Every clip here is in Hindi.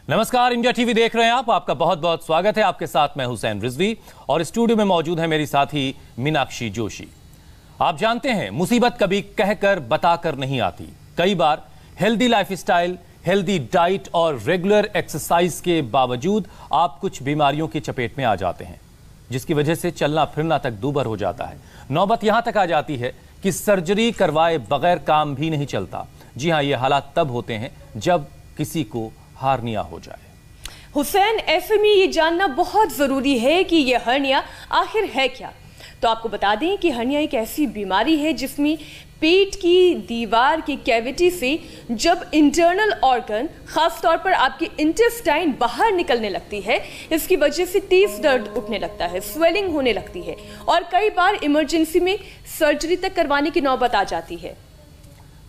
नमस्कार, इंडिया टीवी देख रहे हैं आप। आपका बहुत बहुत स्वागत है। आपके साथ मैं हुसैन रिजवी और स्टूडियो में मौजूद है मेरी साथी मीनाक्षी जोशी। आप जानते हैं, मुसीबत कभी कहकर बताकर नहीं आती। कई बार हेल्दी लाइफस्टाइल, हेल्दी डाइट और रेगुलर एक्सरसाइज के बावजूद आप कुछ बीमारियों की चपेट में आ जाते हैं, जिसकी वजह से चलना फिरना तक दूभर हो जाता है। नौबत यहां तक आ जाती है कि सर्जरी करवाए बगैर काम भी नहीं चलता। जी हां, ये हालात तब होते हैं जब किसी को हार्निया हो जाए। हुसैन, ऐसे में ये जानना बहुत जरूरी है कि ये हर्निया आखिर है क्या। तो आपको बता दें कि हर्निया एक ऐसी बीमारी है जिसमें पेट की दीवार की कैविटी से जब इंटरनल ऑर्गन, खास तौर पर आपकी इंटेस्टाइन बाहर निकलने लगती है, इसकी वजह से तेज दर्द उठने लगता है, स्वेलिंग होने लगती है और कई बार इमरजेंसी में सर्जरी तक करवाने की नौबत आ जाती है।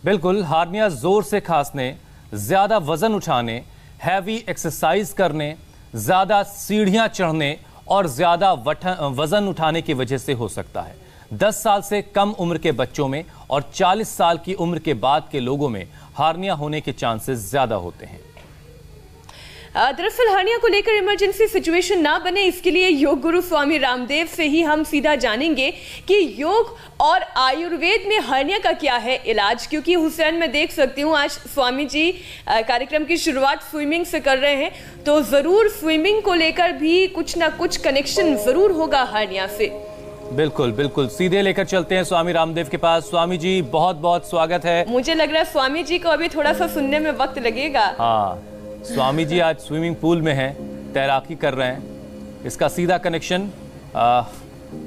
बिल्कुल, हार्निया जोर से खांसने, ज्यादा वजन उठाने, हैवी एक्सरसाइज करने, ज्यादा सीढ़ियां चढ़ने और ज्यादा वजन उठाने की वजह से हो सकता है। 10 साल से कम उम्र के बच्चों में और 40 साल की उम्र के बाद के लोगों में हार्निया होने के चांसेस ज्यादा होते हैं। दरअसल हर्निया को लेकर इमरजेंसी सिचुएशन ना बने, इसके लिए योग गुरु स्वामी रामदेव से ही हम सीधा जानेंगे कि योग और आयुर्वेद में हर्निया का क्या है इलाज। क्योंकि हुसैन, मैं देख सकती हूँ आज स्वामी जी कार्यक्रम की शुरुआत स्विमिंग से कर रहे हैं, तो जरूर स्विमिंग को लेकर भी कुछ ना कुछ कनेक्शन जरूर होगा हर्निया से। बिल्कुल बिल्कुल, सीधे लेकर चलते हैं स्वामी रामदेव के पास। स्वामी जी, बहुत बहुत स्वागत है। मुझे लग रहा है स्वामी जी को अभी थोड़ा सा सुनने में वक्त लगेगा। हाँ, स्वामी जी आज स्विमिंग पूल में हैं, तैराकी कर रहे हैं। इसका सीधा कनेक्शन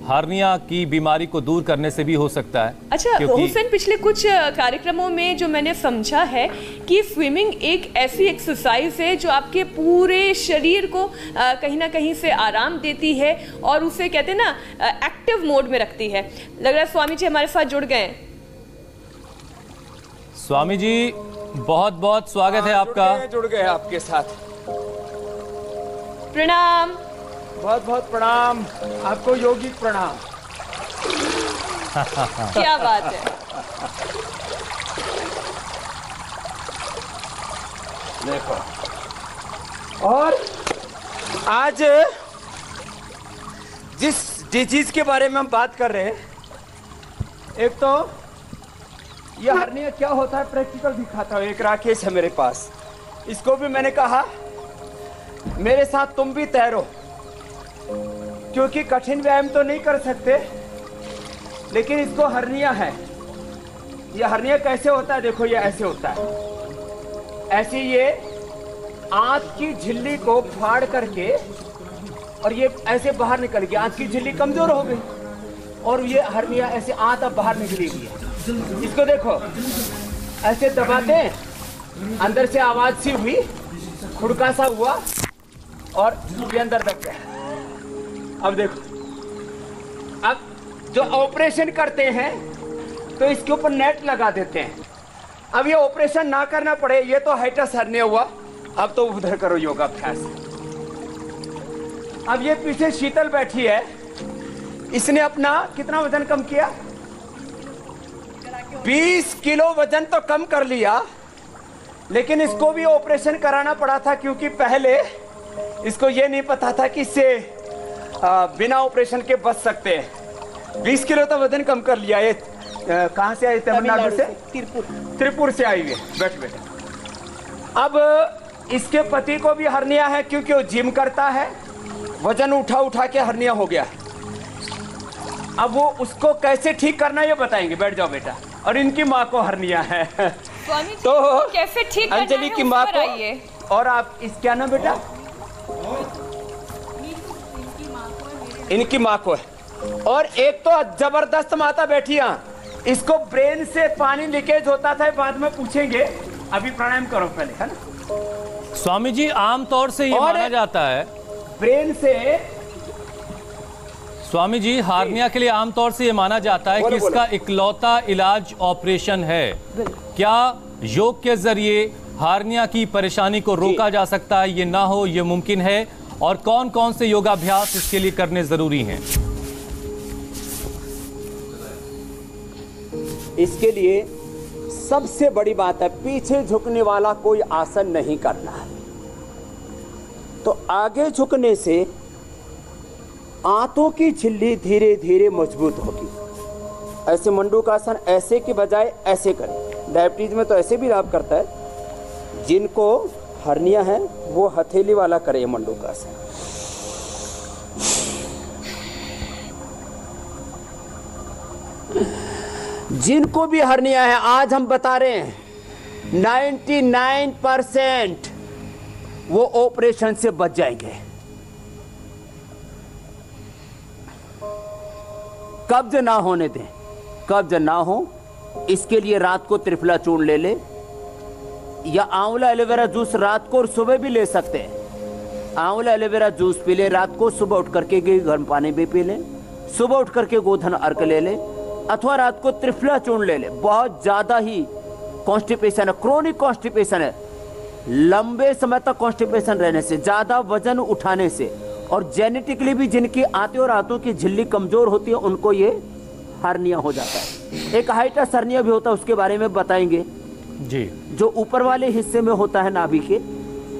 हार्निया की बीमारी को दूर करने से भी हो सकता है। अच्छा हुसैन, पिछले कुछ कार्यक्रमों में जो मैंने समझा है कि स्विमिंग एक ऐसी एक्सरसाइज है जो आपके पूरे शरीर को कहीं ना कहीं से आराम देती है और उसे कहते हैं ना एक्टिव मोड में रखती है। लग रहा है स्वामी जी हमारे साथ जुड़ गए। स्वामी जी, बहुत बहुत स्वागत है आपका। जुड़ गए आपके साथ। प्रणाम। बहुत बहुत प्रणाम आपको, योगिक प्रणाम। क्या बात है। देखो, और आज जिस डिजीज के बारे में हम बात कर रहे हैं, एक तो यह हर्निया क्या होता है प्रैक्टिकल दिखाता हूँ। एक राकेश है मेरे पास, इसको भी मैंने कहा मेरे साथ तुम भी तैरो, क्योंकि कठिन व्यायाम तो नहीं कर सकते, लेकिन इसको हर्निया है। यह हर्निया कैसे होता है, देखो ये ऐसे होता है। ऐसे ये आंत की झिल्ली को फाड़ करके और ये ऐसे बाहर निकल गया, आंत की झिल्ली कमजोर हो गई और ये हर्निया ऐसे आंत अब बाहर निकलेगी। इसको देखो, ऐसे दबाते हैं, अंदर से आवाज सी हुई, खुड़का सा हुआ और ये अंदर दब गया। अब देखो, अब जो ऑपरेशन करते हैं तो इसके ऊपर नेट लगा देते हैं। अब ये ऑपरेशन ना करना पड़े, ये तो हाइटस हर्निया हुआ। अब तो उधर करो योगाभ्यास। अब ये पीछे शीतल बैठी है, इसने अपना कितना वजन कम किया, 20 किलो वजन तो कम कर लिया, लेकिन इसको भी ऑपरेशन कराना पड़ा था, क्योंकि पहले इसको ये नहीं पता था कि इससे बिना ऑपरेशन के बच सकते हैं। 20 किलो तो वजन कम कर लिया। ये कहां से आई, तमिलनाडु से, त्रिपुर से आई है। बैठ बैठ। अब इसके पति को भी हर्निया है, क्योंकि वो जिम करता है, वजन उठा उठा के हर्निया हो गया। अब वो उसको कैसे ठीक करना ये बताएंगे। बैठ जाओ बेटा। और इनकी माँ को हर्निया है, तो कैसे ठीक करना अंजलि की माँ को। और आप इस क्या नाम बेटा, इनकी माँ को है। और एक तो जबरदस्त माता बैठी यहाँ, इसको ब्रेन से पानी लीकेज होता था, बाद में पूछेंगे। अभी प्राणायाम करो पहले, है ना स्वामी जी। आमतौर से ये माना जाता है ब्रेन से, स्वामी जी, हार्निया के लिए आमतौर से ये माना जाता है कि इसका इकलौता इलाज ऑपरेशन है। क्या योग के जरिए हार्निया की परेशानी को रोका जा सकता है? ये ना हो, ये मुमकिन है? और कौन कौन से योगाभ्यास इसके लिए करने जरूरी हैं? इसके लिए सबसे बड़ी बात है, पीछे झुकने वाला कोई आसन नहीं करना है। तो आगे झुकने से आंतों की झिल्ली धीरे धीरे मजबूत होगी। ऐसे मंडूकासन ऐसे की बजाय ऐसे करें। डायबिटीज में तो ऐसे भी लाभ करता है। जिनको हर्निया है वो हथेली वाला करे मंडूकासन। जिनको भी हर्निया है, आज हम बता रहे हैं 99% वो ऑपरेशन से बच जाएंगे। कब्ज ना होने दें, कब्ज ना हो इसके लिए रात को त्रिफला चूर्ण ले ले, या आंवला एलोवेरा जूस रात को और सुबह भी ले सकते हैं। आंवला एलोवेरा जूस पी ले रात को, सुबह उठ करके गर्म पानी भी पी ले, सुबह उठ करके गोधन अर्क ले ले, अथवा रात को त्रिफला चूर्ण ले ले। बहुत ज्यादा ही कॉन्स्टिपेशन है, क्रोनिक कॉन्स्टिपेशन है, लंबे समय तक कॉन्स्टिपेशन रहने से, ज्यादा वजन उठाने से, और जेनेटिकली भी जिनकी आंतों और आंतों की झिल्ली कमजोर होती है उनको ये हर्निया हो जाता है। एक हाइटस हर्निया भी होता है, उसके बारे में बताएंगे जी, जो ऊपर वाले हिस्से में होता है नाभि के,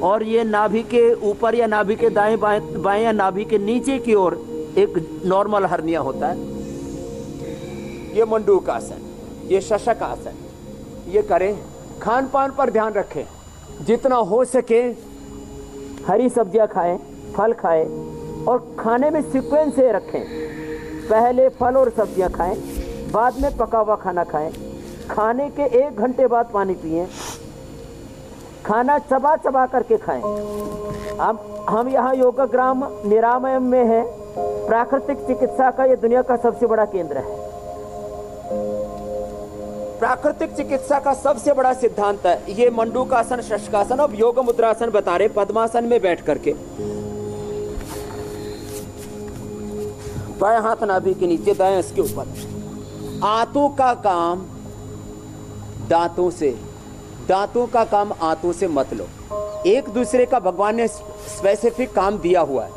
और ये नाभि के ऊपर या नाभि के दाएं बाएं या नाभि के नीचे की ओर एक नॉर्मल हर्निया होता है। ये मंडूकासन, ये शशक आसन, ये करें। खान पान पर ध्यान रखें, जितना हो सके हरी सब्जियां खाएं, फल खाएं, और खाने में सीक्वेंस से रखें। पहले फल और सब्जियां खाएं, बाद में पका हुआ खाना खाएं, खाने के 1 घंटे बाद पानी पिएं, खाना चबा चबा करके खाएं। अब हम यहाँ योगाग्राम निरामयम में है। प्राकृतिक चिकित्सा का ये दुनिया का सबसे बड़ा केंद्र है। प्राकृतिक चिकित्सा का सबसे बड़ा सिद्धांत है ये मंडूकासन, शशकासन। अब योग मुद्रासन बता रहे, पद्मासन में बैठ करके बाएं हाथ नाभि के नीचे, दाएं इसके ऊपर। आंतों का काम दांतों से, दांतों का काम आंतों से मत लो। एक दूसरे का भगवान ने स्पेसिफिक काम दिया हुआ है।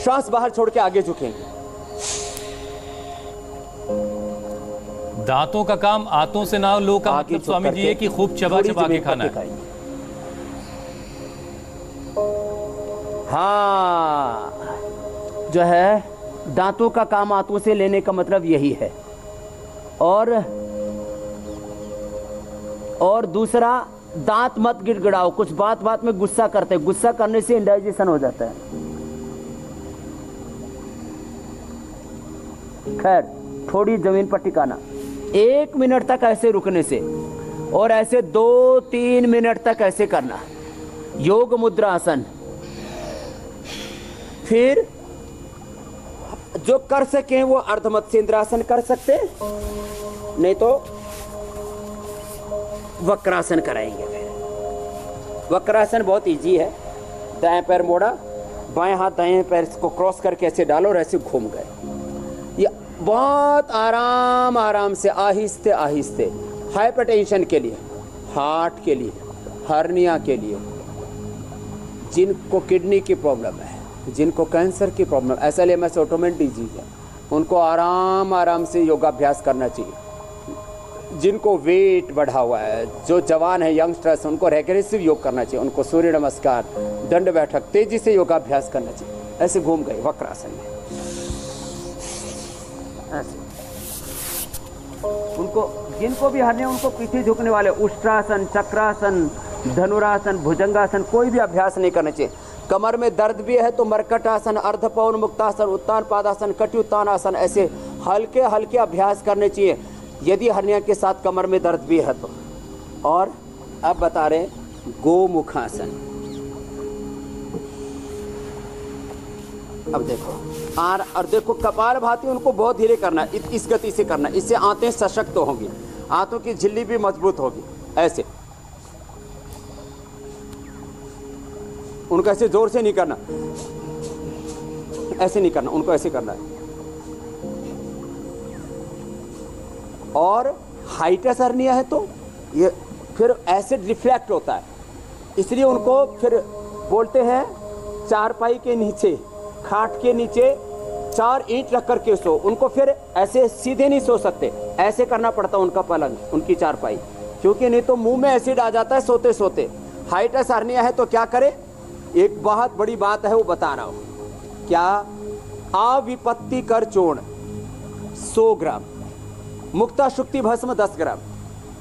श्वास बाहर छोड़ के आगे झुकेंगे। दांतों का काम आंतों से ना लो का मतलब स्वामी जी है कि खूब चबा चबा के खाना है। हाँ, जो है दांतों का काम आंतों से लेने का मतलब यही है। और दूसरा, दांत मत गिड़गिड़ाओ। कुछ बात बात में गुस्सा करते हैं, गुस्सा करने से इंडाइजेशन हो जाता है। खैर, थोड़ी जमीन पर टिकाना। 1 मिनट तक ऐसे रुकने से, और ऐसे 2-3 मिनट तक ऐसे करना, योग मुद्रा आसन। फिर जो कर सके वो अर्धमत्स्येंद्रासन कर सकते, नहीं तो वक्रासन कराएंगे। फिर वक्रासन बहुत इजी है। दाएं पैर मोड़ा, बाएं हाथ दाएं पैर को क्रॉस करके ऐसे डालो और ऐसे घूम गए। ये बहुत आराम आराम से, आहिस्ते आहिस्ते, हाइपरटेंशन के लिए, हार्ट के लिए, हर्निया के लिए, जिनको किडनी की प्रॉब्लम है, जिनको कैंसर की प्रॉब्लम, ऐसा लेमस ऑटोमेन डिजीज है, उनको आराम आराम से योगाभ्यास करना चाहिए। जिनको वेट बढ़ा हुआ है, जो जवान है, यंगस्टर्स, उनको रेग्रेसिव योग करना चाहिए। उनको सूर्य नमस्कार, दंड बैठक, तेजी से योगाभ्यास करना चाहिए। ऐसे घूम गए वक्रासन में। ऐसे उनको, जिनको भी हरने, उनको पीछे झुकने वाले, उष्ट्रासन, चक्रासन, धनुरासन, भुजंगासन, कोई भी अभ्यास नहीं करना चाहिए। कमर में दर्द भी है तो मरकटासन, अर्धपौन मुक्तासन, उत्तान पादासन, कटुत्तान आसन, ऐसे हल्के हल्के अभ्यास करने चाहिए यदि हर्निया के साथ कमर में दर्द भी है तो। और अब बता रहे गोमुखासन। अब देखो और देखो, कपालभाति उनको बहुत धीरे करना है, इस गति से करना, इससे आंतें सशक्त होंगी, आंतों की झिल्ली भी मजबूत होगी। ऐसे उनको ऐसे जोर से नहीं करना, ऐसे नहीं करना, उनको ऐसे करना है। और हाइटस हर्निया है तो ये फिर एसिड रिफ्लेक्ट होता है, इसलिए उनको फिर बोलते हैं चारपाई के नीचे, खाट के नीचे 4 ईंट रख करके सो। उनको फिर ऐसे सीधे नहीं सो सकते, ऐसे करना पड़ता उनका पलंग, उनकी चारपाई, क्योंकि नहीं तो मुंह में एसिड आ जाता है सोते सोते। हाइटस हर्निया है तो क्या करे, एक बहुत बड़ी बात है वो बता रहा हूं। क्या? अविपत्ति कर चूर्ण 100 ग्राम, मुक्ता शुक्ति भस्म 10 ग्राम,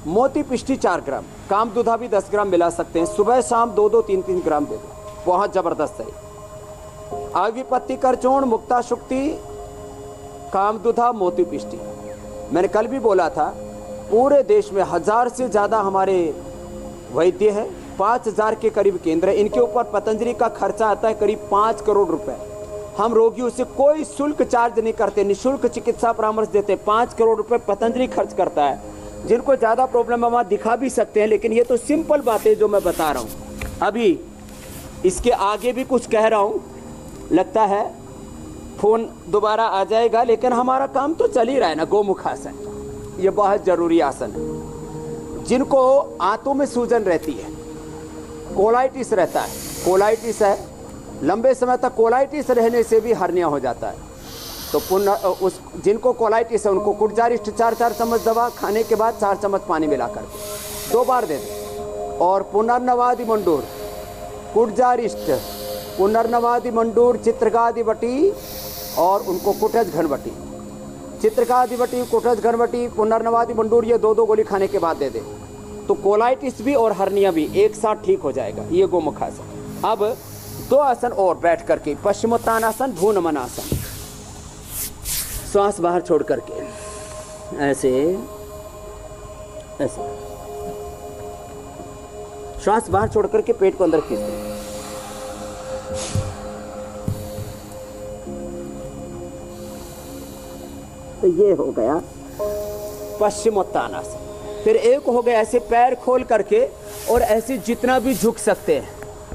मोती पिष्टी 4 ग्राम, कामदुधा भी 10 ग्राम मिला सकते हैं। सुबह शाम 2-2, 3-3 ग्राम दे दो, बहुत जबरदस्त है। अविपत्ति कर चूर्ण, मुक्ता शुक्ति, कामदुधा, मोती पिष्टी। मैंने कल भी बोला था पूरे देश में 1000 से ज़्यादा हमारे वैद्य हैं, 5000 के करीब केंद्र है। इनके ऊपर पतंजलि का खर्चा आता है करीब 5 करोड़ रुपए। हम रोगियों से कोई शुल्क चार्ज नहीं करते, निःशुल्क चिकित्सा परामर्श देते। 5 करोड़ रुपए पतंजलि खर्च करता है। जिनको ज़्यादा प्रॉब्लम है वहाँ दिखा भी सकते हैं, लेकिन ये तो सिंपल बातें जो मैं बता रहा हूँ। अभी इसके आगे भी कुछ कह रहा हूँ, लगता है फोन दोबारा आ जाएगा, लेकिन हमारा काम तो चल ही रहा है ना। गोमुखासन ये बहुत जरूरी आसन है। जिनको आंतों में सूजन रहती है, कोलाइटिस रहता है, कोलाइटिस है, लंबे समय तक कोलाइटिस रहने से भी हर्निया हो जाता है। तो जिनको कोलाइटिस है उनको कुटजारिष्ट 4-4 चम्मच दवा खाने के बाद 4 चम्मच पानी मिलाकर 2 बार दे दें। और पुनर्नवादि मंडूर, कुटजारिष्ट, पुनर्नवादि मंडूर, चित्रकादि बटी और उनको कुटज घनवटी, चित्रकादि बटी, कुटज घनवटी, पुनर्नवादि मंडूर, ये 2-2 गोली खाने के बाद दे दे तो कोलाइटिस भी और हर्निया भी एक साथ ठीक हो जाएगा। ये गोमुखासन। अब 2 आसन और बैठ करके, पश्चिमोत्तानासन, भ्रूनमनासन। श्वास बाहर छोड़ करके ऐसे ऐसे श्वास बाहर छोड़ करके पेट को अंदर खींच दें। तो ये हो गया पश्चिमोत्तानासन। फिर एक हो गया ऐसे पैर खोल करके और ऐसे जितना भी झुक सकते हैं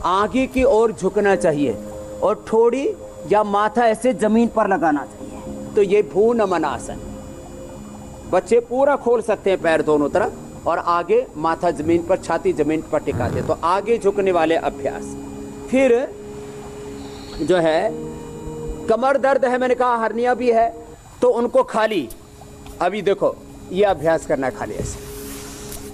आगे की ओर झुकना चाहिए और ठोड़ी या माथा ऐसे जमीन पर लगाना चाहिए। तो ये भ्रूनमनासन। बच्चे पूरा खोल सकते हैं पैर दोनों तरफ और आगे माथा जमीन पर, छाती जमीन पर टिकाते, तो आगे झुकने वाले अभ्यास। फिर जो है कमर दर्द है, मैंने कहा हर्निया भी है, तो उनको खाली अभी देखो ये अभ्यास करना है, खाली ऐसे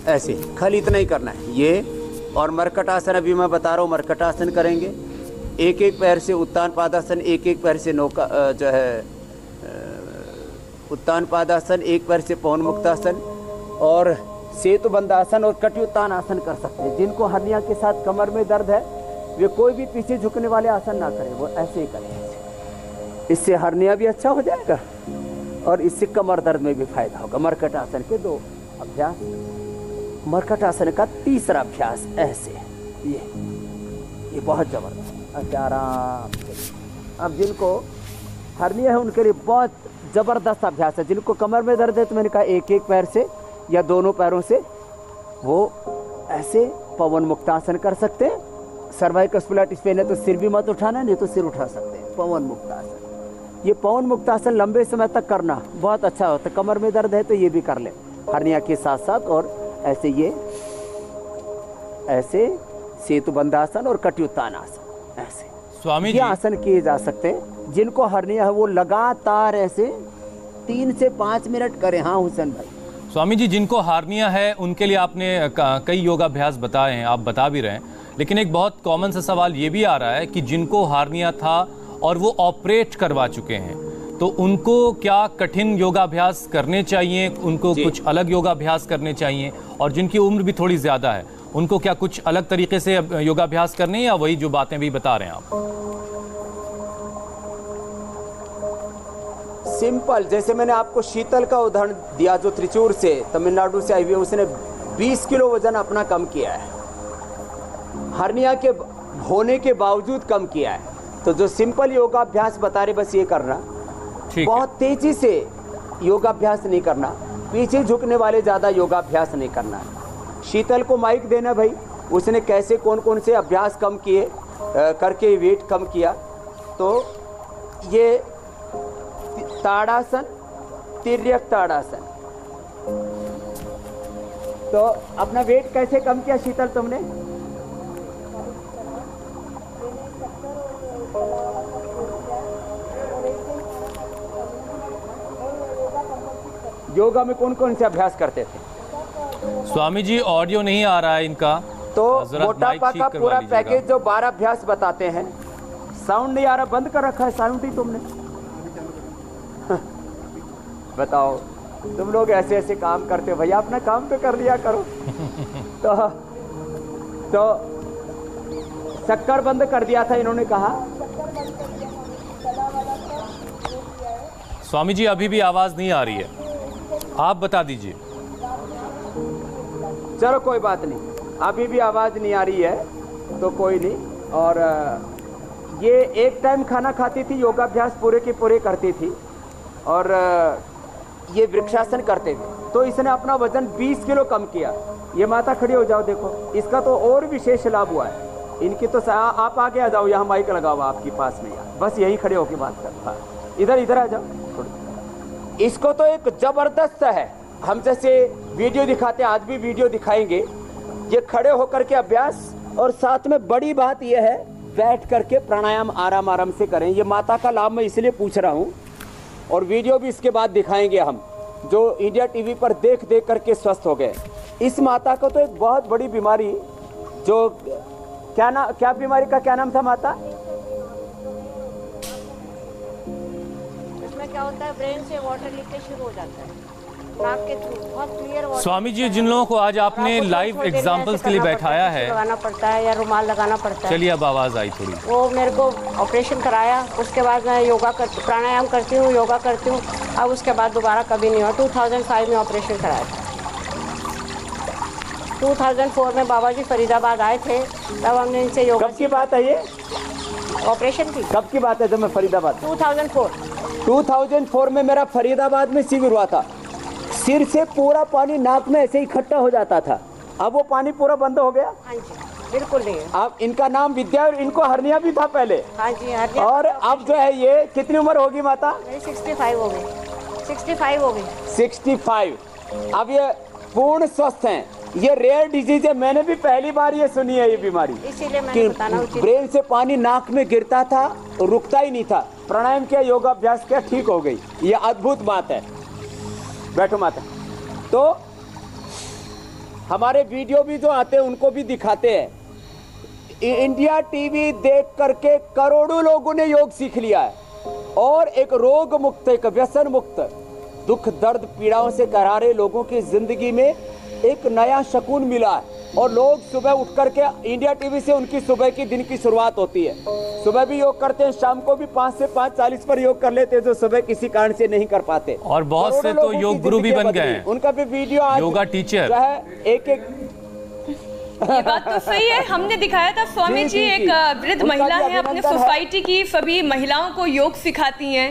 ऐसे, खाली इतना ही करना है ये। और मरकटासन अभी मैं बता रहा हूँ, मरकटासन करेंगे। एक एक पैर से उत्तान पादासन, एक एक पैर से नौका जो है उत्तान पादासन, एक पैर से पवन मुक्तासन और सेतुबंधासन और कटियुत्तान आसन कर सकते हैं। जिनको हर्निया के साथ कमर में दर्द है वे कोई भी पीछे झुकने वाले आसन ना करें, वो ऐसे ही करें। इससे हर्निया भी अच्छा हो जाएगा और इससे कमर दर्द में भी फायदा होगा। मरकटासन के 2 अभ्यास। मरकटासन का 3रा अभ्यास ऐसे, ये बहुत जबरदस्त। अच्छा आराम से। अब जिनको हर्निया है उनके लिए बहुत जबरदस्त अभ्यास है। जिनको कमर में दर्द है तो मैंने कहा एक एक पैर से या दोनों पैरों से वो ऐसे पवन मुक्तासन कर सकते हैं। सर्वाइकल स्प्लैटिस पेन है तो सिर भी मत उठाना, नहीं तो सिर उठा सकते हैं। पवन मुक्तासन, ये पवन मुक्तासन लंबे समय तक करना बहुत अच्छा होता है। कमर में दर्द है तो ये भी कर ले हर्निया के साथ साथ। और ऐसे ये ऐसे सेतुबंधासन और कटियुत्तान आसन, ऐसे स्वामी जी ये आसन किए जा सकते हैं। जिनको हर्निया है वो लगातार ऐसे 3 से 5 मिनट करें। हाँ हुसैन भाई। स्वामी जी, जिनको हार्निया है उनके लिए आपने कई योगाभ्यास बताए हैं, आप बता भी रहे हैं, लेकिन एक बहुत कॉमन सा सवाल ये भी आ रहा है कि जिनको हार्निया था और वो ऑपरेट करवा चुके हैं तो उनको क्या कठिन योगाभ्यास करने चाहिए, उनको कुछ अलग योगाभ्यास करने चाहिए? और जिनकी उम्र भी थोड़ी ज़्यादा है उनको क्या कुछ अलग तरीके से योगाभ्यास करने या वही जो बातें भी बता रहे हैं आप? सिंपल, जैसे मैंने आपको शीतल का उदाहरण दिया जो त्रिचूर से तमिलनाडु से आई हुई है, उसने 20 किलो वजन अपना कम किया है, हर्निया के होने के बावजूद कम किया है। तो जो सिंपल योगाभ्यास बता रहे बस ये करना, बहुत तेजी से योगाभ्यास नहीं करना, पीछे झुकने वाले ज़्यादा योगाभ्यास नहीं करना। शीतल को माइक देना भाई, उसने कैसे कौन कौन से अभ्यास कम किए करके वेट कम किया। तो ये ताड़ासन, तिर्यक ताड़ासन, तो अपना वेट कैसे कम किया शीतल तुमने? योगा में कौन कौन से अभ्यास करते थे? स्वामी जी ऑडियो नहीं आ रहा है इनका, तो जरा मोटापा माइक का ठीक पूरा करवा लीजिएगा। पैकेज जो 12 अभ्यास बताते हैं। साउंड नहीं आ रहा, बंद कर रखा है साउंड ही तुमने। बताओ, तुम लोग ऐसे ऐसे काम करते हो, भैया अपना काम तो कर लिया करो। तो शक्कर बंद कर दिया था इन्होंने कहा। स्वामी जी अभी भी आवाज नहीं आ रही है, आप बता दीजिए। चलो कोई बात नहीं, अभी भी आवाज नहीं आ रही है तो कोई नहीं। और ये एक टाइम खाना खाती थी, योगाभ्यास पूरे के पूरे करती थी और ये वृक्षासन करते थे। तो इसने अपना वजन 20 किलो कम किया। ये माता खड़ी हो जाओ, देखो इसका तो और विशेष लाभ हुआ है। इनकी तो आप आगे आ जाओ, यहाँ माइक लगा हुआ आपके पास में, यार बस यही खड़े होके बात कर। हाँ, इधर इधर आ जाओ। इसको तो एक जबरदस्त है, हम जैसे वीडियो दिखाते हैं, आज भी वीडियो दिखाएंगे। ये खड़े होकर के अभ्यास, और साथ में बड़ी बात यह है बैठ करके प्राणायाम आराम आराम से करें। ये माता का लाभ मैं इसलिए पूछ रहा हूँ, और वीडियो भी इसके बाद दिखाएंगे हम, जो इंडिया टीवी पर देख देख करके स्वस्थ हो गए। इस माता को तो एक बहुत बड़ी बीमारी, जो क्या बीमारी का क्या नाम था माता? इसमें क्या होता है, ब्रेन से वाटर लीकेज शुरू हो जाता है, नाक के थ्रू बहुत क्लियर वाटर। स्वामी जी, जिन लोगों को आज आपने लाइव एग्जांपल्स के लिए बैठाया है, लगाना पड़ता है या रुमाल लगाना पड़ता है। चलिए अब आवाज आई थोड़ी। वो मेरे को ऑपरेशन कराया, उसके बाद मैं प्राणायाम करती हूँ, योगा करती हूँ। अब उसके बाद दोबारा कभी नहीं हुआ। 2005 में ऑपरेशन कराया था। 2004 में बाबा जी फरीदाबाद आए थे, तब हमने इनसे योगा। कब की बात है ये? ऑपरेशन की कब की बात है जब मैं फरीदाबाद? 2004 में मेरा फरीदाबाद में शिविर हुआ था। सिर से पूरा पानी नाक में ऐसे इकट्ठा हो जाता था, अब वो पानी पूरा बंद हो गया। हाँ जी, बिल्कुल नहीं है। अब इनका नाम विद्या, इनको हर्निया भी था पहले। हाँ जी, हर्निया। और अब जो है ये कितनी उम्र होगी माता? 65 हो गई। 65 हो गई। 65। अब ये पूर्ण स्वस्थ हैं। ये रेयर डिजीज है, मैंने भी पहली बार ये सुनी है ये बीमारी। इसीलिए मैंने बताना उचित। ब्रेन से पानी नाक में गिरता था, रुकता ही नहीं था। प्राणायाम किया, योगाभ्यास किया, ठीक हो गई। ये अद्भुत बात है। बैठो माता। तो हमारे वीडियो भी जो आते हैं उनको भी दिखाते हैं। इंडिया टीवी देख करके करोड़ों लोगों ने योग सीख लिया है, और एक रोग मुक्त, एक व्यसन मुक्त, दुख दर्द पीड़ाओं से करारे लोगों की जिंदगी में एक नया शकून मिला है। और लोग सुबह उठ करके इंडिया टीवी से उनकी सुबह की दिन की शुरुआत होती है। सुबह भी योग करते हैं, शाम को भी 5 से 5:40 पर योग कर लेते हैं, जो सुबह किसी कारण से नहीं कर पाते। और बहुत से तो योग गुरु भी बन गए हैं, उनका भी वीडियो आज योगा टीचर जो है एक ये बात तो सही है। हमने दिखाया था स्वामी जी, एक वृद्ध महिला है, अपने सोसाइटी की सभी महिलाओं को योग सिखाती हैं।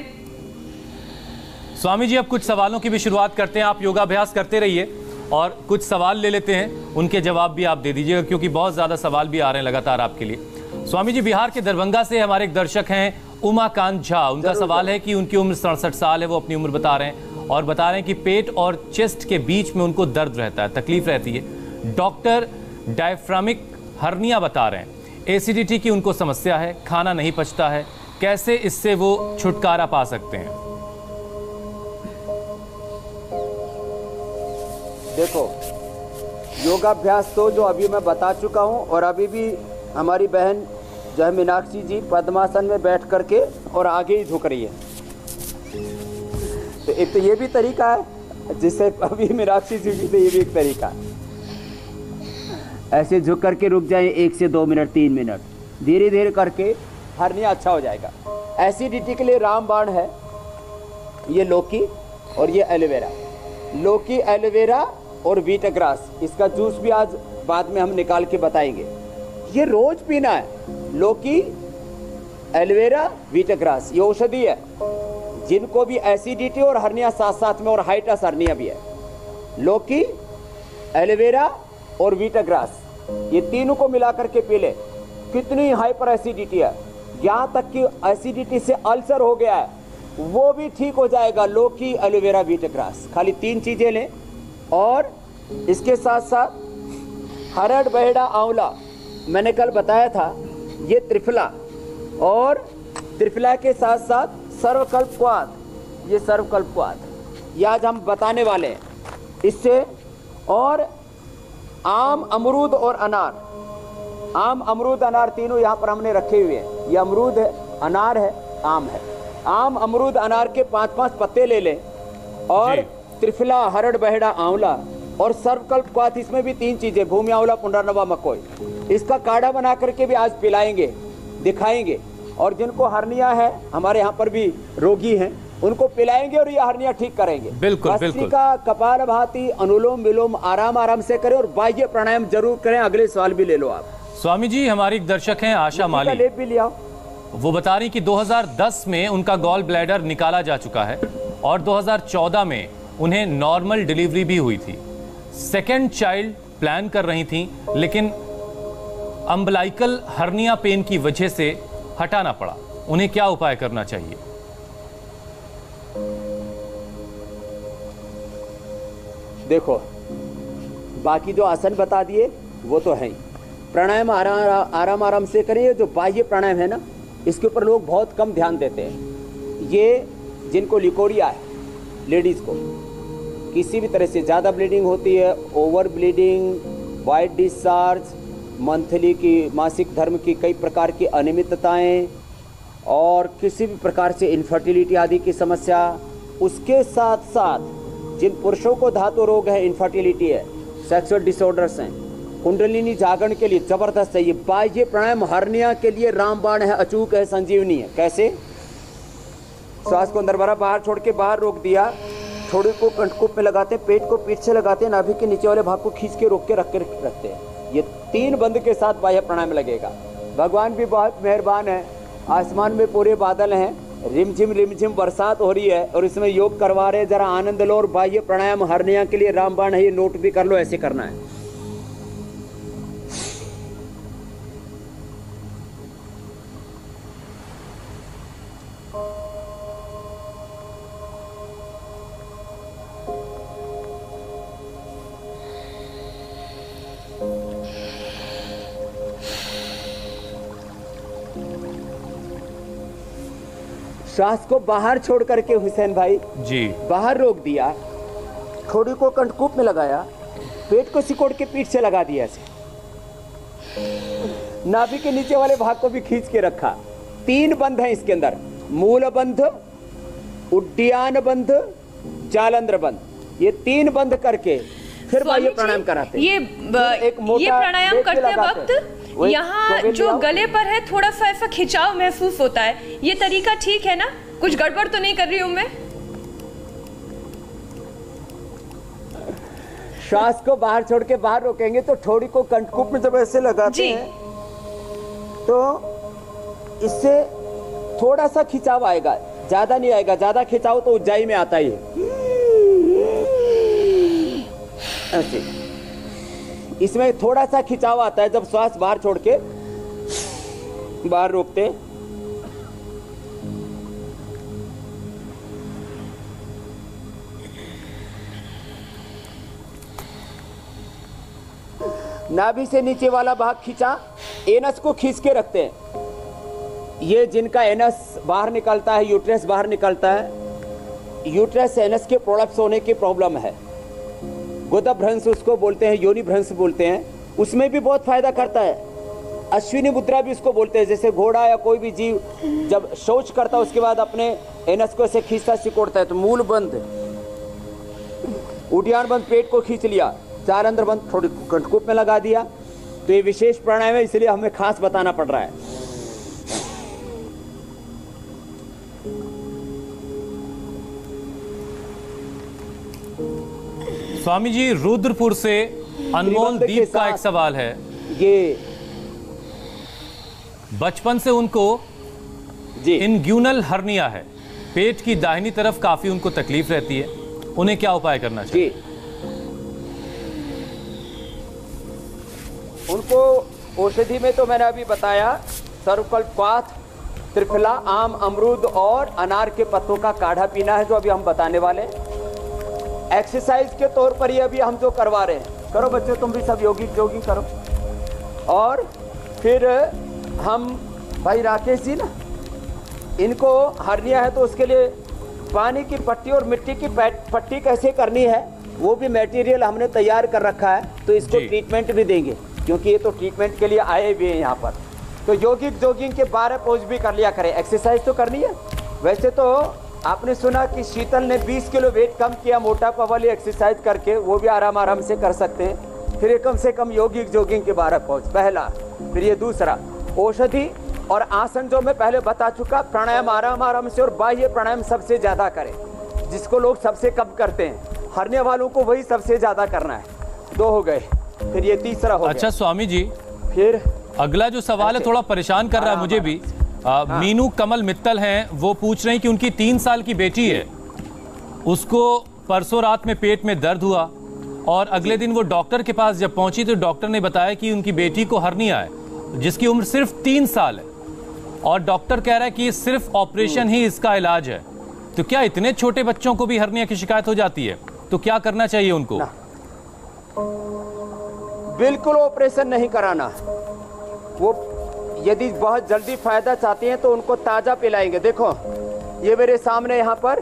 स्वामी जी, अब कुछ सवालों की भी शुरुआत करते हैं। आप योगाभ्यास करते रहिए और कुछ सवाल ले लेते हैं, उनके जवाब भी आप दे दीजिएगा, क्योंकि बहुत ज्यादा सवाल भी आ रहे हैं लगातार आपके लिए। स्वामी जी, बिहार के दरभंगा से हमारे एक दर्शक हैं उमाकांत झा। उनका सवाल है कि उनकी उम्र 67 साल है, वो अपनी उम्र बता रहे हैं और बता रहे हैं कि पेट और चेस्ट के बीच में उनको दर्द रहता है, तकलीफ रहती है। डॉक्टर डायफ्रामिक हर्निया बता रहे हैं, एसिडिटी की उनको समस्या है, खाना नहीं पचता है, कैसे इससे वो छुटकारा पा सकते हैं? देखो, योगाभ्यास तो जो अभी मैं बता चुका हूं, और अभी भी हमारी बहन जो है मीनाक्षी जी पद्मासन में बैठ करके और आगे ही झुक रही है। तो एक तो ये भी तरीका है जिससे अभी मीनाक्षी जी की, तो ये भी एक तरीका है। ऐसे झुक करके रुक जाए 1 से 2 मिनट 3 मिनट, धीरे धीरे करके हर्निया अच्छा हो जाएगा। एसिडिटी के लिए रामबाण है, ये लौकी और ये एलोवेरा। लौकी, एलोवेरा और वीटाग्रास, इसका जूस भी आज बाद में हम निकाल के बताएंगे। ये रोज पीना है। लौकी, एलोवेरा, वीटाग्रास, ये औषधि है। जिनको भी एसिडिटी और हर्निया साथ साथ में, और हाइटस हर्निया भी है, लौकी, एलोवेरा और वीटाग्रास, ये तीनों को मिला करके पी ले। कितनी हाइपर एसिडिटी है, यहाँ तक कि एसिडिटी से अल्सर हो गया है, वो भी ठीक हो जाएगा। लौकी, एलोवेरा, वीटाग्रास, खाली 3 चीजें लें। और इसके साथ साथ हरड़, बहेड़ा, आंवला, मैंने कल बताया था, ये त्रिफला, और त्रिफला के साथ साथ सर्वकल्पवात, ये सर्वकल्पवात, ये आज हम बताने वाले हैं। इससे और आम, अमरूद और अनार, आम, अमरूद, अनार तीनों यहाँ पर हमने रखे हुए हैं। ये अमरूद है, अनार है, आम है। आम, अमरूद, अनार के 5-5 पत्ते ले लें और त्रिफला, हरड़, बहेड़ा, आंवला और सर्वकल्पवात, इसमें भी 3 चीजें, भूमि आंवला, पुनर्नवा, मकोई। इसका काढ़ा बना करके भी आज पिलाएंगे, दिखाएंगे। और जिनको हर्निया है, हमारे यहाँ पर भी रोगी हैं, उनको पिलाएंगे और ये हर्निया ठीक करेंगे। बिल्कुल बिल्कुल। का कपालभाति, अनुलोम विलोम आराम आराम से करें और बाह्य प्राणायाम जरूर करें। अगले सवाल भी ले लो आप। स्वामी जी, हमारी एक दर्शक हैं आशा माली, लेप भी लिया। वो बता रही कि 2010 में उनका गॉल ब्लैडर निकाला जा चुका है और 2014 में उन्हें नॉर्मल डिलीवरी भी हुई थी। सेकेंड चाइल्ड प्लान कर रही थी, लेकिन अम्बलाइकल हर्निया पेन की वजह से हटाना पड़ा। उन्हें क्या उपाय करना चाहिए? देखो, बाकी जो आसन बता दिए वो तो है ही। प्राणायाम आराम आराम से करिए। जो बाह्य प्राणायाम है ना, इसके ऊपर लोग बहुत कम ध्यान देते हैं। ये जिनको लिकोरिया है, लेडीज को किसी भी तरह से ज़्यादा ब्लीडिंग होती है, over bleeding, white discharge, monthly की, मासिक धर्म की कई प्रकार की अनियमितताएं और किसी भी प्रकार से इनफर्टिलिटी आदि की समस्या, उसके साथ साथ जिन पुरुषों को धातु रोग है, इनफर्टिलिटी है, सेक्सुअल डिसऑर्डर्स हैं, कुंडलिनी जागरण के लिए जबरदस्त है। ये बाह्य प्राणायाम हर्निया के लिए रामबाण है, अचूक है, संजीवनी है। कैसे? श्वास को अंदर भरा, बाहर छोड़ के बाहर रोक दिया, थोड़ी को कंठकूप में लगाते हैं, पेट को पीठ से लगाते हैं, नाभि के नीचे वाले भाग को खींच के रोक के रखते हैं। ये 3 बंद के साथ बाह्य प्राणायाम लगेगा। भगवान भी बहुत मेहरबान है, आसमान में पूरे बादल हैं, रिमझिम बरसात हो रही है और इसमें योग करवा रहे हैं। जरा आनंद लो और बाह्य प्राणायाम हर्निया के लिए रामबाण है, ये नोट भी कर लो, ऐसे करना है। श्वास को बाहर छोड़ करके हुसैन भाई जी बाहर रोक दिया, थोड़ी को कंठकूप में लगाया, पेट को सिकोड़ के पीठ से लगा दिया ऐसे, नाभि के नीचे वाले भाग को भी खींच के रखा। 3 बंध हैं इसके अंदर, मूल बंध, उड्डयन बंध, जालंधर बंध। ये 3 बंध करके फिर बाह्य प्राणायाम कराते हैं। ये प्राणायाम करते वक्त यहाँ जो गले पर है थोड़ा सा ऐसा खिंचाव महसूस होता है, ये तरीका ठीक है ना? कुछ गड़बड़ तो नहीं कर रही हूं मैं? श्वास को बाहर छोड़ के बाहर रोकेंगे तो थोड़ी को कंठकूप में जब ऐसे लगाते हैं तो इससे थोड़ा सा खिंचाव आएगा, ज्यादा नहीं आएगा। ज्यादा खिंचाव तो ऊंचाई में आता ही है ऐसे। इसमें थोड़ा सा खिंचाव आता है जब श्वास बाहर छोड़ के बाहर रोकते। नाभि से नीचे वाला भाग खींचा, एनस को खींच के रखते हैं। ये जिनका एनस बाहर निकलता है, यूट्रस बाहर निकलता है, यूट्रस एनस के प्रोडक्ट्स होने की प्रॉब्लम है, गोदा भ्रंश उसको बोलते हैं, योनि भ्रंश बोलते हैं, उसमें भी बहुत फायदा करता है। अश्विनी मुद्रा भी उसको बोलते हैं। जैसे घोड़ा या कोई भी जीव जब शौच करता है उसके बाद अपने एनस को ऐसे खींचता सिकोड़ता है, तो मूल बंद, उड्डयन बंद, पेट को खींच लिया, जालंधर बंद थोड़ी कंठकूप में लगा दिया। तो ये विशेष प्राणायाम है, इसलिए हमें खास बताना पड़ रहा है। स्वामी जी, रुद्रपुर से अनमोल दीप का एक सवाल है। ये बचपन से उनको इंग्यूनल हर्निया है, पेट की दाहिनी तरफ काफी उनको तकलीफ रहती है, उन्हें क्या उपाय करना चाहिए? उनको औषधि में तो मैंने अभी बताया, सर्वकल्पवात, त्रिफला, आम, अमरूद और अनार के पत्तों का काढ़ा पीना है, जो अभी हम बताने वाले। एक्सरसाइज के तौर पर ये अभी हम जो करवा रहे हैं, करो बच्चों, तुम भी सब जॉगिंग करो। और फिर हम भाई राकेश जी ना, इनको हर्निया है तो उसके लिए पानी की पट्टी और मिट्टी की पट्टी कैसे करनी है वो भी मटेरियल हमने तैयार कर रखा है, तो इसको ट्रीटमेंट भी देंगे। क्योंकि ये तो ट्रीटमेंट के लिए आए भी हैं यहाँ पर। तो योगिक जॉगिंग के 12 पोज भी कर लिया करें, एक्सरसाइज तो करनी है। वैसे तो आपने सुना कि शीतल ने 20 किलो वेट कम किया मोटापा वाली एक्सरसाइज करके, वो भी आराम से कर सकते हैं। फिर ये कम से कम योगिक जॉगिंग के 12 पोज, पहला। फिर ये दूसरा, औषधि और आसन जो मैं पहले बता चुका, प्राणायाम आराम से और बाह्य प्राणायाम सबसे ज़्यादा करें, जिसको लोग सबसे कम करते हैं। हरने वालों को वही सबसे ज़्यादा करना है। 2 हो गए, फिर ये तीसरा हो गया। अच्छा स्वामी जी, फिर अगला जो सवाल है थोड़ा परेशान कर रहा है मुझे भी। मीनू कमल मित्तल हैं, वो पूछ रहे हैं कि उनकी 3 साल की बेटी है, उसको परसों रात में पेट में दर्द हुआ और अगले दिन वो डॉक्टर के पास जब पहुंची तो डॉक्टर ने बताया कि उनकी बेटी को हर्निया है, जिसकी उम्र सिर्फ 3 साल है, और डॉक्टर कह रहा है कि सिर्फ ऑपरेशन ही इसका इलाज है। तो क्या इतने छोटे बच्चों को भी हर्निया की शिकायत हो जाती है? तो क्या करना चाहिए उनको? बिल्कुल ऑपरेशन नहीं कराना। वो यदि बहुत जल्दी फायदा चाहते हैं तो उनको ताज़ा पिलाएंगे। देखो ये मेरे सामने यहाँ पर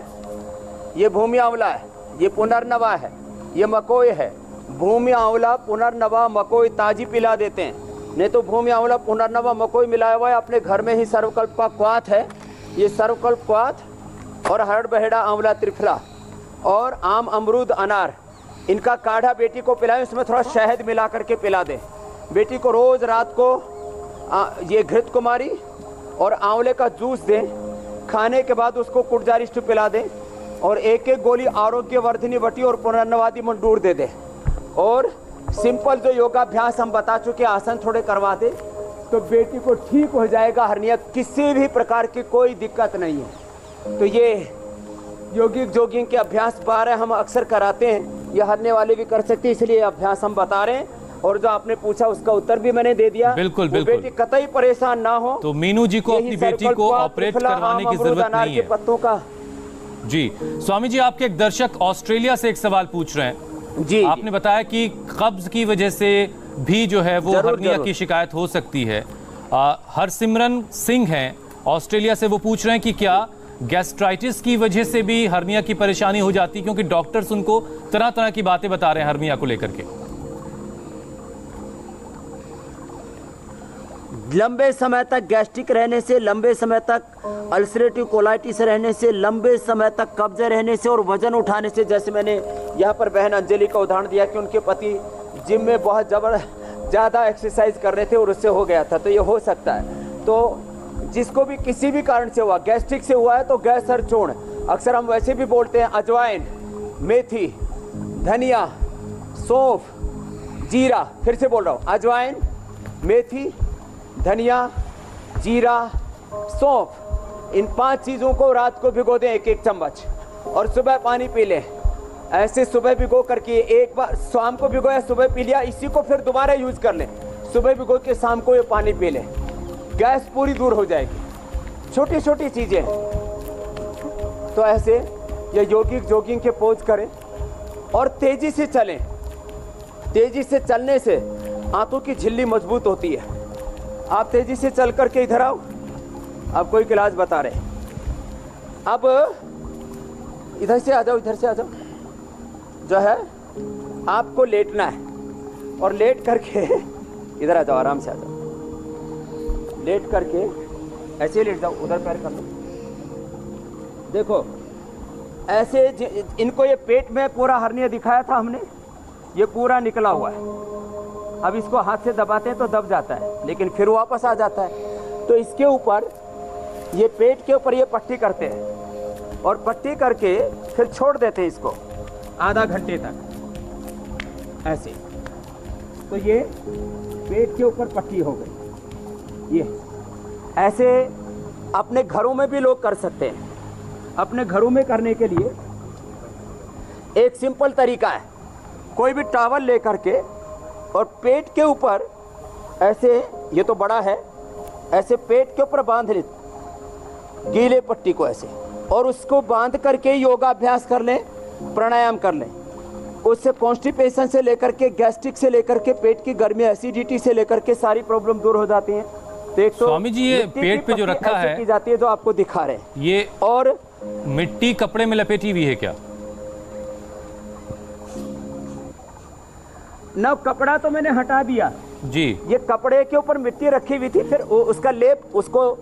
ये भूमि आंवला है, ये पुनर्नवा है, ये मकोई है। भूमि आंवला, पुनर्नवा, मकोई ताजी पिला देते हैं। नहीं तो भूमि आंवला, पुनर्नवा, मकोई मिलाया हुआ है। अपने घर में ही सर्वकल्प का क्वाथ है, ये सर्वकल्प क्वाथ और हरड़ बहेड़ा आंवला त्रिफला और आम अमरूद अनार, इनका काढ़ा बेटी को पिलाएं। उसमें थोड़ा शहद मिला करके पिला दें। बेटी को रोज़ रात को ये घृत कुमारी और आंवले का जूस दें। खाने के बाद उसको कुटजारिष्ट पिला दें और 1-1 गोली आरोग्यवर्धिनी वटी और पुनर्नवादी मंडूर दे दें। और सिंपल जो योगाभ्यास हम बता चुके आसन थोड़े करवा दें तो बेटी को ठीक हो जाएगा हर्निया। किसी भी प्रकार की कोई दिक्कत नहीं है। तो ये योगिक जॉगिंग के अभ्यास 12 हम अक्सर कराते हैं, ये हरने वाले भी कर सकते हैं, इसलिए अभ्यास हम बता रहे हैं। और जो आपने पूछा उसका उत्तर भी मैंने दे दिया। बिल्कुल। बेटी कतई परेशान ना हो। तो मीनू जी को अपनी बेटी को ऑपरेट करवाने की जरूरत नहीं है। पत्तों का जी। स्वामी जी, आपके एक दर्शक ऑस्ट्रेलिया से एक सवाल पूछ रहे हैं जी। आपने बताया कि कब्ज की वजह से भी जो है वो हर्निया की शिकायत हो सकती है। हरसिमरन सिंह हैं ऑस्ट्रेलिया से, वो पूछ रहे हैं कि क्या गैस्ट्राइटिस की वजह से भी हर्निया की परेशानी हो जाती है, क्योंकि डॉक्टर्स उनको तरह तरह की बातें बता रहे हैं हर्निया को लेकर के। लंबे समय तक गैस्ट्रिक रहने से, लंबे समय तक अल्सरेटिव कोलाइटिस रहने से, लंबे समय तक कब्जे रहने से और वजन उठाने से, जैसे मैंने यहाँ पर बहन अंजलि का उदाहरण दिया कि उनके पति जिम में बहुत ज़्यादा एक्सरसाइज कर रहे थे और उससे हो गया था, तो ये हो सकता है। तो जिसको भी किसी भी कारण से हुआ, गैस्ट्रिक से हुआ है तो गैस और चूर्ण, अक्सर हम वैसे भी बोलते हैं अजवाइन, मेथी, धनिया, सौंफ, जीरा, फिर से बोल रहा हूँ, अजवाइन, मेथी, धनिया, जीरा, सौंफ, इन 5 चीज़ों को रात को भिगो दें 1-1 चम्मच और सुबह पानी पी लें। ऐसे सुबह भिगो करके एक बार शाम को भिगोया, सुबह पी लिया, इसी को फिर दोबारा यूज़ कर लें। सुबह भिगो के शाम को ये पानी पी लें, गैस पूरी दूर हो जाएगी। छोटी छोटी चीज़ें। तो ऐसे ये योगिक जॉगिंग के पोज करें और तेज़ी से चलें। तेज़ी से चलने से आंतों की झिल्ली मजबूत होती है। आप तेज़ी से चल करके इधर आओ, आपको एक इलाज बता रहे हैं। अब इधर से आ जाओ, इधर से आ जाओ। जो है आपको लेटना है और लेट करके इधर आ जाओ, आराम से आ जाओ। लेट करके ऐसे लेट जाओ, उधर पैर कर लो। देखो ऐसे, इनको ये पेट में पूरा हर्निया दिखाया था हमने, ये पूरा निकला हुआ है। अब इसको हाथ से दबाते हैं तो दब जाता है, लेकिन फिर वापस आ जाता है। तो इसके ऊपर, ये पेट के ऊपर ये पट्टी करते हैं और पट्टी करके फिर छोड़ देते हैं इसको आधा घंटे तक ऐसे। तो ये पेट के ऊपर पट्टी हो गई। ये ऐसे अपने घरों में भी लोग कर सकते हैं। अपने घरों में करने के लिए एक सिंपल तरीका है, कोई भी टॉवल लेकर के और पेट के ऊपर ऐसे, ये तो बड़ा है, ऐसे पेट के ऊपर बांध ले गीले पट्टी को ऐसे, और उसको बांध करके योगाभ्यास कर लें, प्राणायाम कर लें। उससे कॉन्स्टिपेशन से लेकर के, गैस्ट्रिक से लेकर के, पेट की गर्मी, एसिडिटी से लेकर के सारी प्रॉब्लम दूर हो जाती हैं। तो एक तो स्वामी जी, ये पेट पे जो रखा है की जाती है जो आपको दिखा रहे हैं, ये और मिट्टी कपड़े में लपेटी हुई है क्या? ना, कपड़ा तो मैंने हटा दिया, जी। ये कपड़े के ऊपर मिट्टी रखी हुई थी, फिर उसका लेप, उसको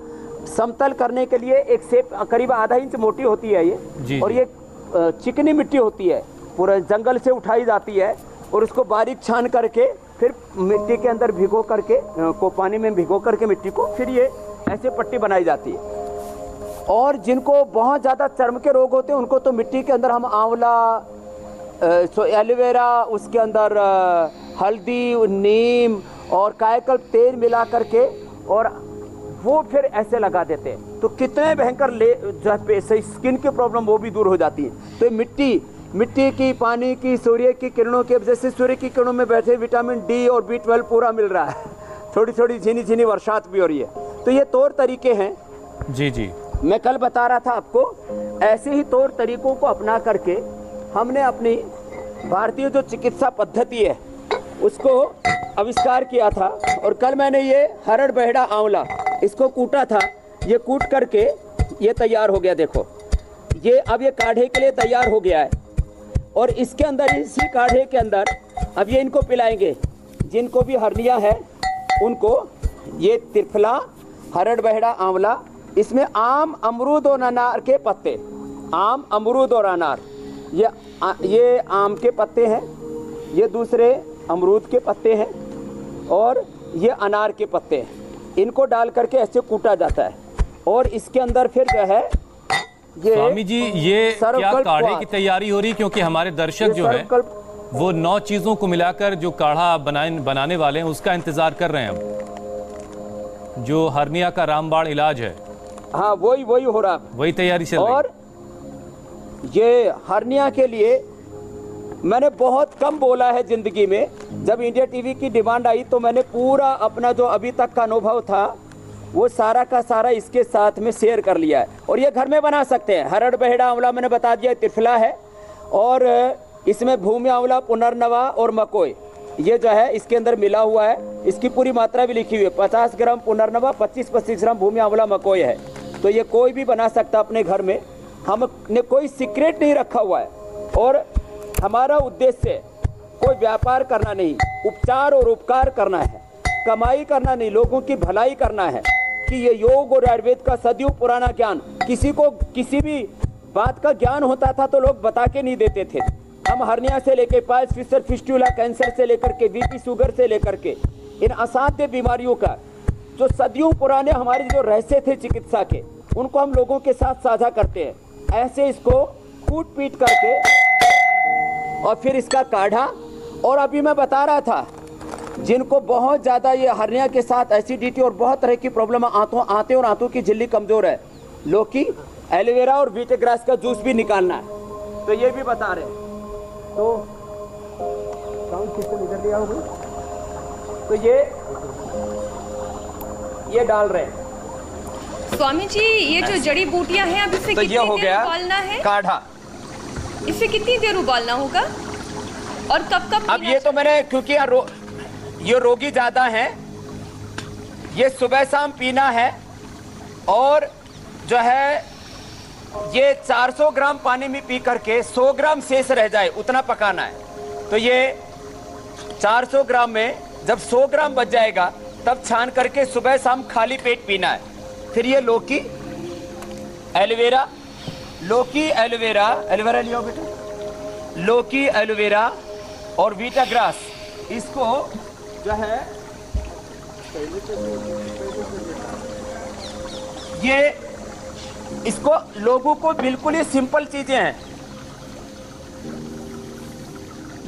समतल करने के लिए एक सेप करीब आधा इंच मोटी होती है ये जी, और ये चिकनी मिट्टी होती है, पूरे जंगल से उठाई जाती है और उसको बारीक छान करके फिर मिट्टी के अंदर भिगो करके को पानी में भिगो करके मिट्टी को फिर ये ऐसे पट्टी बनाई जाती है। और जिनको बहुत ज़्यादा चर्म के रोग होते हैं उनको तो मिट्टी के अंदर हम आंवला, एलोवेरा, उसके अंदर हल्दी, नीम और कायकल्प तेल मिला करके और वो फिर ऐसे लगा देते हैं, तो कितने भयंकर जो स्किन की प्रॉब्लम वो भी दूर हो जाती है। तो मिट्टी की, पानी की, सूर्य की किरणों की, जैसे सूर्य की किरणों में बैठे विटामिन डी और B12 पूरा मिल रहा है, थोड़ी थोड़ी झीनी झीनी बरसात भी हो रही है। तो ये तौर तरीके हैं। जी जी, मैं कल बता रहा था आपको, ऐसे ही तौर तरीकों को अपना करके हमने अपनी भारतीय जो चिकित्सा पद्धति है उसको आविष्कार किया था। और कल मैंने ये हरड़ बहेड़ा आंवला इसको कूटा था, ये कूट करके ये तैयार हो गया। देखो ये अब ये काढ़े के लिए तैयार हो गया है और इसके अंदर, इसी काढ़े के अंदर अब ये इनको पिलाएंगे जिनको भी हर्निया है उनको। ये त्रिफला, हरड़ बहेड़ा आंवला, इसमें आम, अमरूद और अनार के पत्ते, आम, अमरूद और अनार, ये आम के पत्ते हैं, ये दूसरे अमरूद के पत्ते हैं और ये अनार के पत्ते हैं। इनको डाल करके ऐसे कूटा जाता है और इसके अंदर फिर जो है ये स्वामी जी ये क्या काढ़े की तैयारी हो रही, क्योंकि हमारे दर्शक जो है वो 9 चीजों को मिलाकर जो काढ़ा बनाने वाले हैं उसका इंतजार कर रहे हैं अब, जो हर्निया का रामबाण इलाज है। हाँ वही हो रहा, वही तैयारी चल रही है। और ये हर्निया के लिए मैंने बहुत कम बोला है जिंदगी में। जब इंडिया टीवी की डिमांड आई तो मैंने पूरा अपना जो अभी तक का अनुभव था वो सारा का सारा इसके साथ में शेयर कर लिया है। और ये घर में बना सकते हैं। हरड़ बहेड़ा आंवला मैंने बता दिया त्रिफला है और इसमें भूमि आंवला, पुनर्नवा और मकोई ये जो है इसके अंदर मिला हुआ है। इसकी पूरी मात्रा भी लिखी हुई है, 50 ग्राम पुनर्नवा, 25-25 ग्राम भूमि आंवला, मकोई है। तो ये कोई भी बना सकता अपने घर में, हमने कोई सीक्रेट नहीं रखा हुआ है। और हमारा उद्देश्य कोई व्यापार करना नहीं, उपचार और उपकार करना है, कमाई करना नहीं, लोगों की भलाई करना है। कि ये योग और आयुर्वेद का सदियों पुराना ज्ञान, किसी को किसी भी बात का ज्ञान होता था तो लोग बता के नहीं देते थे। हम हर्निया से लेकर पाइल्स, फिशर, फिस्टुला, कैंसर से लेकर के बीपी, शुगर से लेकर के इन असाध्य बीमारियों का जो सदियों पुराने हमारे जो रहस्य थे चिकित्सा के, उनको हम लोगों के साथ साझा करते हैं। ऐसे इसको कूट पीट करके और फिर इसका काढ़ा। और अभी मैं बता रहा था जिनको बहुत ज़्यादा ये हर्निया के साथ एसिडिटी और बहुत तरह की प्रॉब्लम आते और आंतों की झिल्ली कमज़ोर है, लौकी, एलोवेरा और वीटग्रास का जूस भी निकालना है, तो ये भी बता रहे हैं। तो साउंड सिस्टम इधर दिया होगा, तो ये डाल रहे हैं। स्वामी जी ये जो जड़ी बूटियां हैं अब इसे तो कितनी ये हो देर गया उबालना है? काढ़ा। इसे कितनी देर उबालना होगा और कब कब? अब ये तो मैंने, क्योंकि ये रोगी ज्यादा हैं, ये सुबह शाम पीना है। और जो है ये 400 ग्राम पानी में पी करके 100 ग्राम शेष रह जाए उतना पकाना है। तो ये 400 ग्राम में जब 100 ग्राम बच जाएगा तब छान करके सुबह शाम खाली पेट पीना है। फिर ये लौकी, एलोवेरा, एलोवेरा लियो बेटा, लौकी, एलोवेरा और वीटाग्रास, इसको जो है ये इसको लोगों को बिल्कुल ही सिंपल चीजें हैं।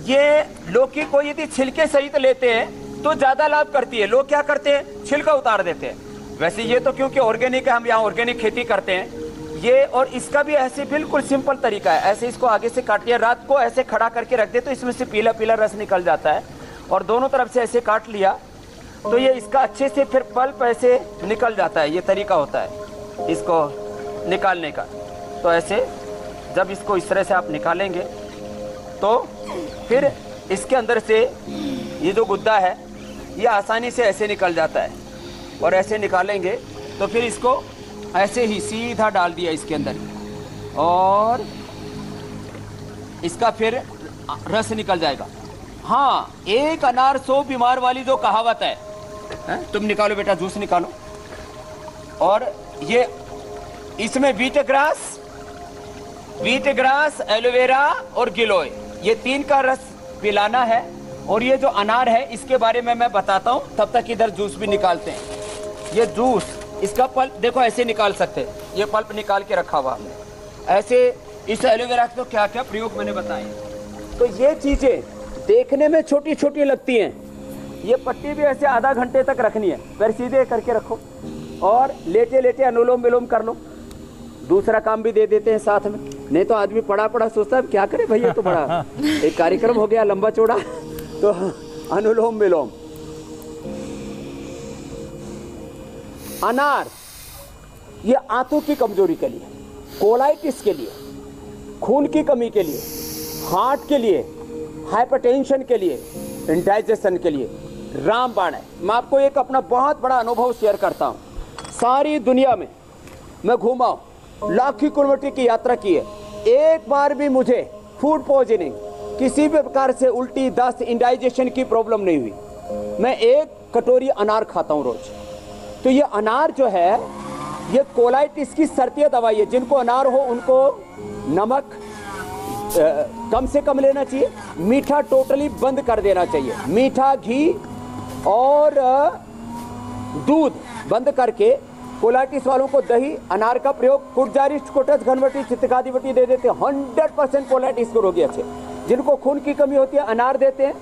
ये लौकी को यदि छिलके सहित लेते हैं तो ज्यादा लाभ करती है। लोग क्या करते हैं, छिलका उतार देते हैं। वैसे ये तो क्योंकि ऑर्गेनिक है, हम यहाँ ऑर्गेनिक खेती करते हैं ये। और इसका भी ऐसे बिल्कुल सिंपल तरीका है। ऐसे इसको आगे से काट लिया, रात को ऐसे खड़ा करके रख दे तो इसमें से पीला पीला रस निकल जाता है। और दोनों तरफ से ऐसे काट लिया तो ये इसका अच्छे से फिर पल्प ऐसे निकल जाता है। ये तरीका होता है इसको निकालने का। तो ऐसे जब इसको इस तरह से आप निकालेंगे तो फिर इसके अंदर से ये जो गुद्दा है ये आसानी से ऐसे निकल जाता है। और ऐसे निकालेंगे तो फिर इसको ऐसे ही सीधा डाल दिया इसके अंदर और इसका फिर रस निकल जाएगा। हाँ, एक अनार 100 बीमार वाली जो कहावत है, तुम निकालो बेटा, जूस निकालो। और ये इसमें व्हीट ग्रास, एलोवेरा और गिलोय, ये 3 का रस पिलाना है। और ये जो अनार है इसके बारे में मैं बताता हूँ, तब तक इधर जूस भी निकालते हैं। ये जूस, इसका पल्प देखो ऐसे निकाल सकते हैं, ये पल्प निकाल के रखा हुआ हमने ऐसे। इस एलोवेरा का तो क्या क्या प्रयोग मैंने बताए। तो ये चीजें देखने में छोटी छोटी लगती हैं, ये पट्टी भी ऐसे आधा घंटे तक रखनी है, पैर सीधे करके रखो और लेटे लेटे अनुलोम विलोम कर लो। दूसरा काम भी दे देते हैं साथ में, नहीं तो आदमी पड़ा पड़ा सोचता है क्या करे भैया, तो बड़ा एक कार्यक्रम हो गया लंबा चौड़ा। तो अनुलोम विलोम। अनार ये आंतों की कमजोरी के लिए, कोलाइटिस के लिए, खून की कमी के लिए, हार्ट के लिए, हाइपरटेंशन के लिए, इंडाइजेशन के लिए रामबाण है। मैं आपको एक अपना बहुत बड़ा अनुभव शेयर करता हूँ। सारी दुनिया में मैं घूमा हूँ, लाखों किलोमीटर की यात्रा की है, एक बार भी मुझे फूड पॉइजनिंग, किसी भी प्रकार से उल्टी, दस्त, इंडाइजेशन की प्रॉब्लम नहीं हुई। मैं 1 कटोरी अनार खाता हूँ रोज। तो ये अनार जो है ये कोलाइटिस की शर्तीय दवाई है। जिनको अनार हो उनको नमक कम से कम लेना चाहिए, मीठा टोटली बंद कर देना चाहिए, मीठा, घी और दूध बंद करके कोलाइटिस वालों को दही, अनार का प्रयोग, कुटजारिष्ट, कोटस, घनवटी, चित्तकादिवटी दे देते हैं। 100% कोलाइटिस के रोगी अच्छे। जिनको खून की कमी होती है अनार देते हैं,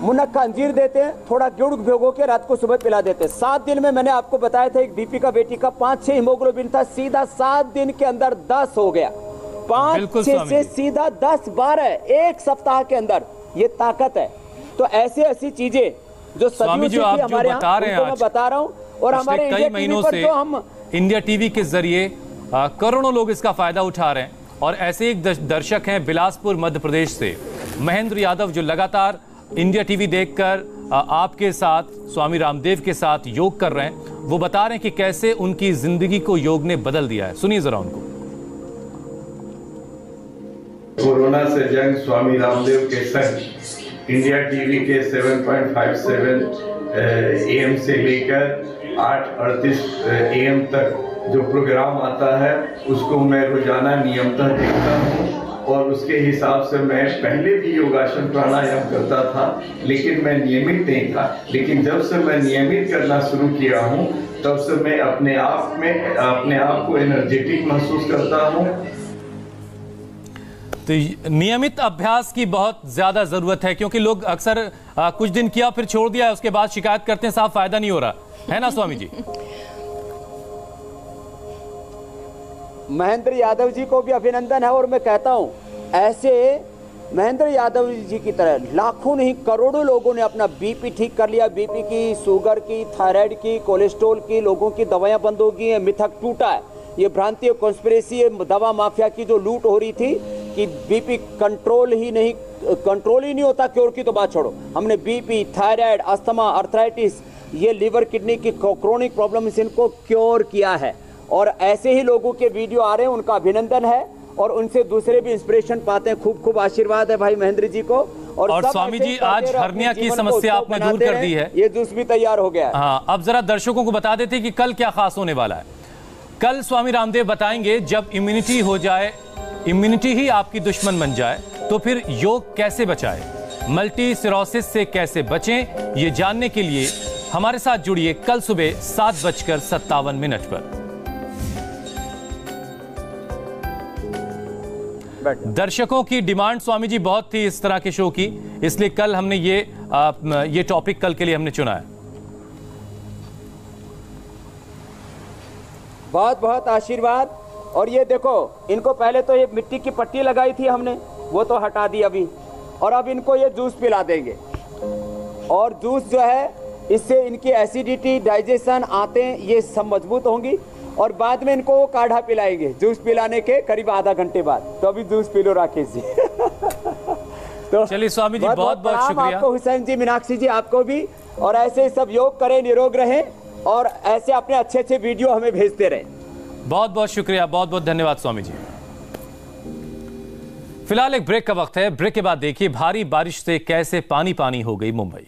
मुनक्का अंजीर देते हैं, थोड़ा गुड़ भिगो के रात को सुबह पिला देते हैं। 7 दिन में मैंने आपको बताया था, एक बीपी का बेटी का 5-6 हीमोग्लोबिन था, सीधा 7 दिन के अंदर 10 हो गया। 5-6 से सीधा 10-12 एक सप्ताह के अंदर। ये ताकत है। तो ऐसी चीजें जो सदियों से हमारे यहाँ, मैं बता रहा हूँ। और हमारे कई महीनों से हम इंडिया टीवी के जरिए करोड़ों लोग इसका फायदा उठा रहे हैं। और ऐसे एक दर्शक हैं बिलासपुर मध्य प्रदेश से, महेंद्र यादव, जो लगातार इंडिया टीवी देखकर आपके साथ, स्वामी रामदेव के साथ योग कर रहे हैं। वो बता रहे हैं कि कैसे उनकी जिंदगी को योग ने बदल दिया है। सुनिए जरा उनको। कोरोना से जंग स्वामी रामदेव के संग इंडिया टीवी के 7.57 AM से लेकर 8:38 AM तक जो प्रोग्राम आता है उसको मैं रोजाना नियमतः देखता हूँ। और उसके हिसाब से मैं पहले भी योगासन प्राणायाम करता था, लेकिन मैं नियमित नहीं था। लेकिन जब से मैं नियमित करना शुरू किया हूँ तब से मैं अपने आप को एनर्जेटिक महसूस करता हूँ। तो नियमित अभ्यास की बहुत ज्यादा जरूरत है, क्योंकि लोग अक्सर कुछ दिन किया फिर छोड़ दिया, उसके बाद शिकायत करते हैं साहब फायदा नहीं हो रहा है ना स्वामी जी। महेंद्र यादव जी को भी अभिनंदन है। और मैं कहता हूं ऐसे महेंद्र यादव जी की तरह लाखों नहीं करोड़ों लोगों ने अपना बीपी ठीक कर लिया। बीपी की, शुगर की, थायराइड की, कोलेस्ट्रॉल की, लोगों की दवाइयां बंद हो गई हैं, मिथक टूटा है। ये भ्रांति, कॉन्स्पिरेसी, दवा माफिया की जो लूट हो रही थी कि बीपी कंट्रोल ही नहीं होता, क्योर की तो बात छोड़ो। हमने बीपी, थायराइड, अस्थमा, अर्थराइटिस, ये लिवर किडनी की क्रोनिक प्रॉब्लम इनको क्योर किया है। और ऐसे ही लोगों के वीडियो आ रहे हैं, उनका अभिनंदन है। और उनसे दूसरे भी इंस्पिरेशन पाते हैं। खूब खूब आशीर्वाद है भाई महेंद्र जी को। और स्वामी जी आज हर्निया की समस्या आपने दूर कर दी है, ये जूस भी तैयार हो गया है। हाँ, अब जरा दर्शकों को बता देते कि कल क्या खास होने वाला है। कल स्वामी रामदेव बताएंगे जब इम्यूनिटी हो जाए, इम्यूनिटी ही आपकी दुश्मन बन जाए, तो फिर योग कैसे बचाए, मल्टी सिरोसिस से कैसे बचें, ये जानने के लिए हमारे साथ जुड़िए कल सुबह 7:57 पर। दर्शकों की डिमांड स्वामी जी बहुत थी इस तरह के शो की, इसलिए कल हमने ये टॉपिक कल के लिए हमने चुना है। बहुत बहुत आशीर्वाद। और ये देखो, इनको पहले तो ये मिट्टी की पट्टी लगाई थी हमने, वो तो हटा दी अभी। और अब इनको ये जूस पिला देंगे। और जूस जो है इससे इनकी एसिडिटी, डाइजेशन, आंतें ये सब मजबूत होंगी। और बाद में इनको वो काढ़ा पिलाएंगे जूस पिलाने के करीब आधा घंटे बाद। तो अभी juice P low Rakesh ji. तो चलिए स्वामी जी बहुत बहुत शुक्रिया आपको, हुसैन जी, मीनाक्षी जी आपको भी। और ऐसे सब योग करें, निरोग रहें और ऐसे अपने अच्छे अच्छे वीडियो हमें भेजते रहें। बहुत बहुत शुक्रिया, बहुत बहुत धन्यवाद स्वामी जी। फिलहाल एक ब्रेक का वक्त है। ब्रेक के बाद देखिए भारी बारिश से कैसे पानी पानी हो गई मुंबई।